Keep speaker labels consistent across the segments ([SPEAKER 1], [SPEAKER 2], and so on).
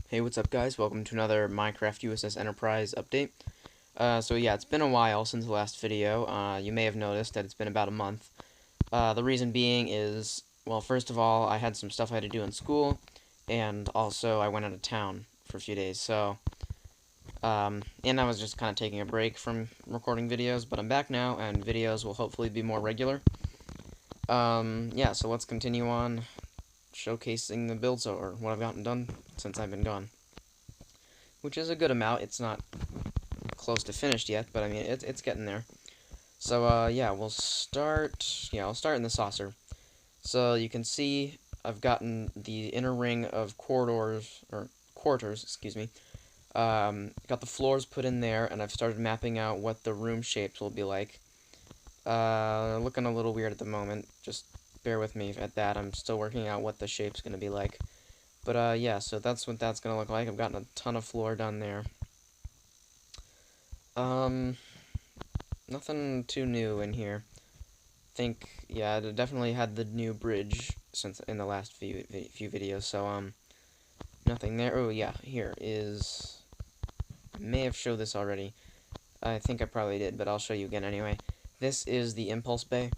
[SPEAKER 1] Hey, what's up guys? Welcome to another Minecraft USS Enterprise update. So yeah, it's been a while since the last video. You may have noticed that it's been about a month. The reason being is, well, first of all, I had some stuff I had to do in school, and also I went out of town for a few days, and I was just kind of taking a break from recording videos, but I'm back now, and videos will hopefully be more regular. Yeah, so let's continue on showcasing the builds, or what I've gotten done since I've been gone. Which is a good amount. It's not close to finished yet, but I mean it's getting there. So yeah, we'll start. Yeah, I'll start in the saucer. So you can see I've gotten the inner ring of corridors or quarters, excuse me. Got the floors put in there, and I've started mapping out what the room shapes will be like. Looking a little weird at the moment. Just bear with me at that. I'm still working out what the shape's gonna be like. But yeah, so that's what that's gonna look like. I've gotten a ton of floor done there. Um, Nothing too new in here. Think, yeah, it definitely had the new bridge since in the last few videos, so, nothing there. Oh, yeah, here is, I may have showed this already. I think I probably did, but I'll show you again anyway. This is the impulse bay,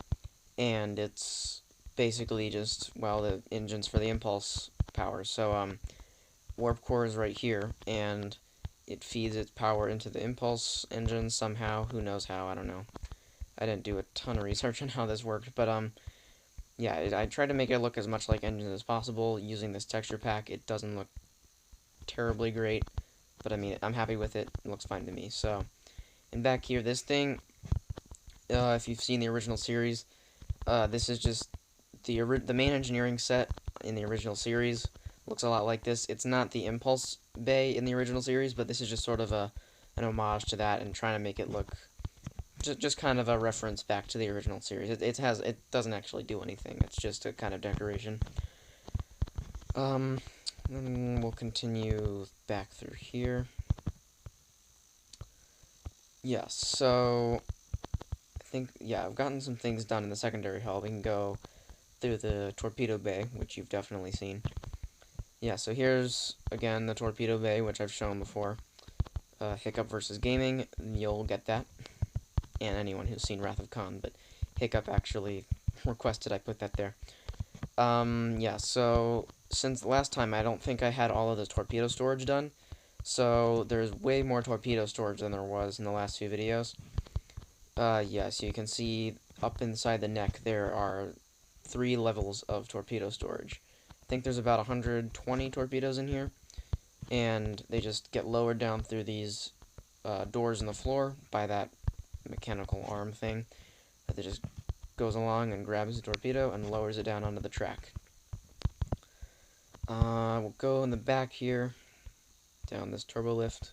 [SPEAKER 1] and it's basically just, well, the engines for the impulse power. So, warp core is right here, and it feeds its power into the impulse engine somehow. Who knows how, I don't know. I didn't do a ton of research on how this worked, but yeah, I tried to make it look as much like engines as possible using this texture pack. It doesn't look terribly great, but I mean, I'm happy with it. It looks fine to me. So, and back here, this thing, if you've seen the original series, this is just the main engineering set in the original series. Looks a lot like this. It's not the Impulse Bay in the original series, but this is just sort of an homage to that and trying to make it look just kind of a reference back to the original series. It doesn't actually do anything. It's just a kind of decoration. Then we'll continue back through here. Yeah, so I think, yeah, I've gotten some things done in the secondary hull. We can go through the torpedo bay, which you've definitely seen. Yeah, so here's again the torpedo bay, which I've shown before. Hiccup versus gaming, you'll get that, and anyone who's seen Wrath of Khan, but Hiccup actually requested I put that there. Yeah, so since last time, I don't think I had all of the torpedo storage done. So there's way more torpedo storage than there was in the last few videos. Yeah, so you can see up inside the neck there are 3 levels of torpedo storage. I think there's about 120 torpedoes in here, and they just get lowered down through these doors in the floor by that mechanical arm thing that just goes along and grabs the torpedo and lowers it down onto the track. We'll go in the back here, down this turbo lift.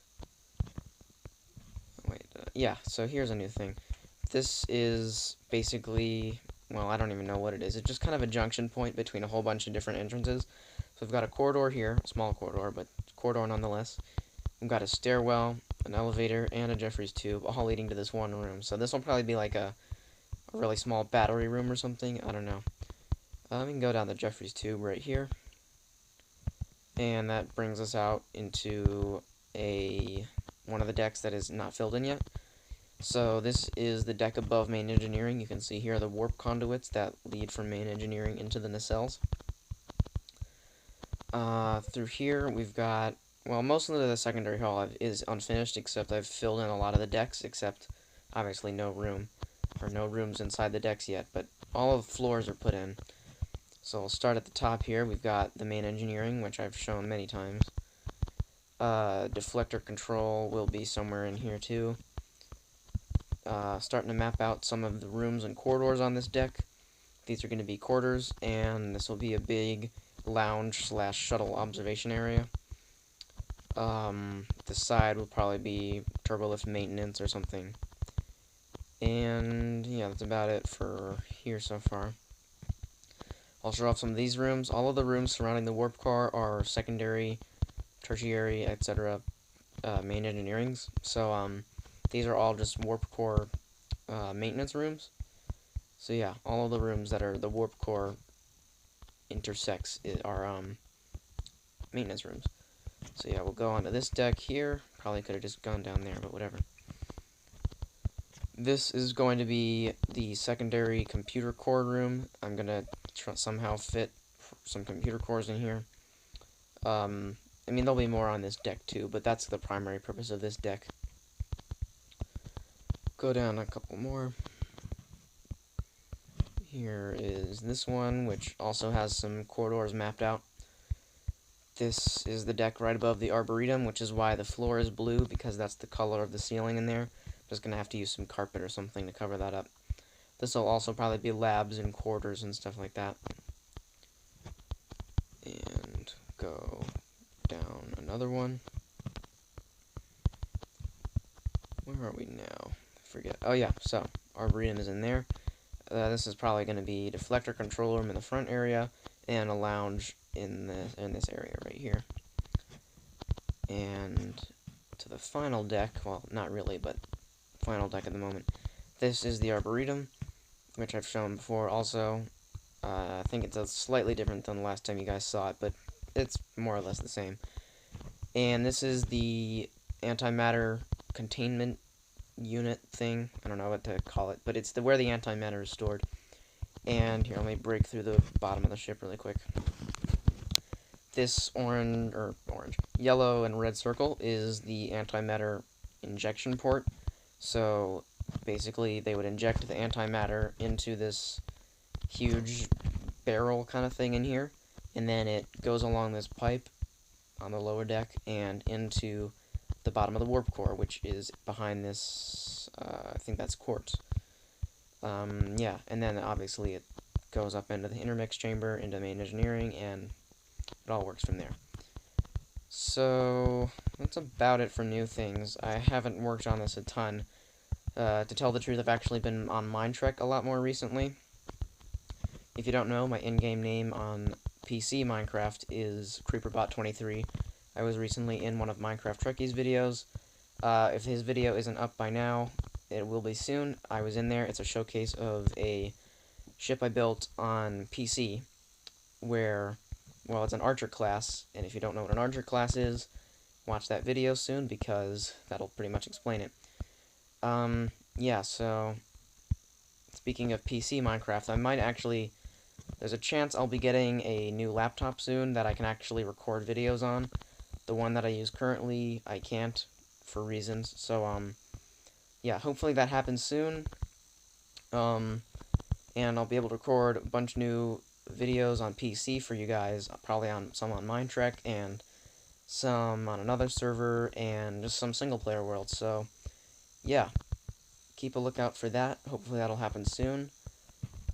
[SPEAKER 1] Wait, yeah, so here's a new thing. This is basically, well, I don't even know what it is. It's just kind of a junction point between a whole bunch of different entrances. So we've got a corridor here, a small corridor, but corridor nonetheless. We've got a stairwell, an elevator, and a Jeffries tube, all leading to this one room. So this will probably be like a really small battery room or something. I don't know. We can go down the Jeffries tube right here. And that brings us out into one of the decks that is not filled in yet. So this is the deck above main engineering. You can see here the warp conduits that lead from main engineering into the nacelles. Through here we've got, well, most of the secondary hull is unfinished, except I've filled in a lot of the decks, except obviously no rooms inside the decks yet, but all of the floors are put in. So we'll start at the top here. We've got the main engineering, which I've shown many times. Deflector control will be somewhere in here too. Starting to map out some of the rooms and corridors on this deck. These are going to be quarters, and this will be a big lounge/shuttle observation area. The side will probably be turbolift maintenance or something. And yeah, that's about it for here so far. I'll show off some of these rooms. All of the rooms surrounding the warp car are secondary, tertiary, etc. Main engineerings. So these are all just warp core maintenance rooms. So yeah, all of the rooms that are the warp core intersects are maintenance rooms. So yeah, we'll go onto this deck here. Probably could have just gone down there, but whatever. This is going to be the secondary computer core room. I'm gonna somehow fit some computer cores in here. I mean, there'll be more on this deck too, but that's the primary purpose of this deck. Go down a couple more. Here is this one, which also has some corridors mapped out. This is the deck right above the Arboretum, which is why the floor is blue, because that's the color of the ceiling in there. Just gonna have to use some carpet or something to cover that up. This will also probably be labs and quarters and stuff like that. And go down another one. Where are we now? Forget. Oh yeah, so Arboretum is in there. This is probably going to be deflector control room in the front area and a lounge in this area right here. And to the final deck, well, not really, but final deck at the moment. This is the Arboretum, which I've shown before also. I think it's slightly different than the last time you guys saw it, but it's more or less the same. And this is the antimatter containment unit thing. I don't know what to call it, but it's where the antimatter is stored. And here, let me break through the bottom of the ship really quick. This yellow and red circle is the antimatter injection port. So basically, they would inject the antimatter into this huge barrel kind of thing in here, and then it goes along this pipe on the lower deck and into the bottom of the warp core, which is behind this, I think that's quartz. Yeah, and then obviously it goes up into the intermix chamber, into main engineering, and it all works from there. So, that's about it for new things. I haven't worked on this a ton. To tell the truth, I've actually been on Mindtrek a lot more recently. If you don't know, my in-game name on PC Minecraft is CreeperBot23. I was recently in one of Minecraft Trekkie's videos. If his video isn't up by now, it will be soon. I was in there. It's a showcase of a ship I built on PC where, well, it's an archer class, and if you don't know what an archer class is, watch that video soon because that'll pretty much explain it. Yeah, so speaking of PC Minecraft, I might actually, there's a chance I'll be getting a new laptop soon that I can actually record videos on. The one that I use currently, I can't, for reasons, so, yeah, hopefully that happens soon, and I'll be able to record a bunch of new videos on PC for you guys, probably some on Mindtrek, and some on another server, and just some single-player worlds, so, yeah, keep a lookout for that. Hopefully that'll happen soon.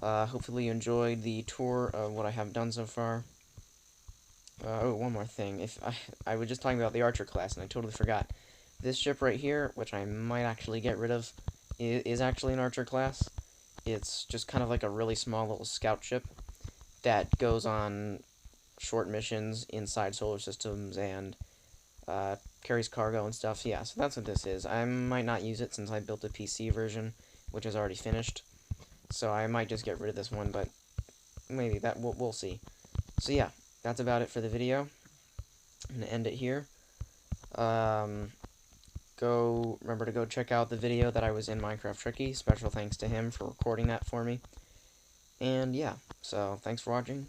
[SPEAKER 1] Hopefully you enjoyed the tour of what I have done so far. Oh, one more thing. If I was just talking about the Archer class, and I totally forgot. This ship right here, which I might actually get rid of, is actually an Archer class. It's just kind of like a really small little scout ship that goes on short missions inside solar systems and carries cargo and stuff. Yeah, so that's what this is. I might not use it since I built a PC version, which is already finished. So I might just get rid of this one, but maybe that we'll see. So yeah, that's about it for the video. I'm gonna end it here. Remember to go check out the video that I was in Minecraft Trekkie. Special thanks to him for recording that for me. And yeah, so thanks for watching.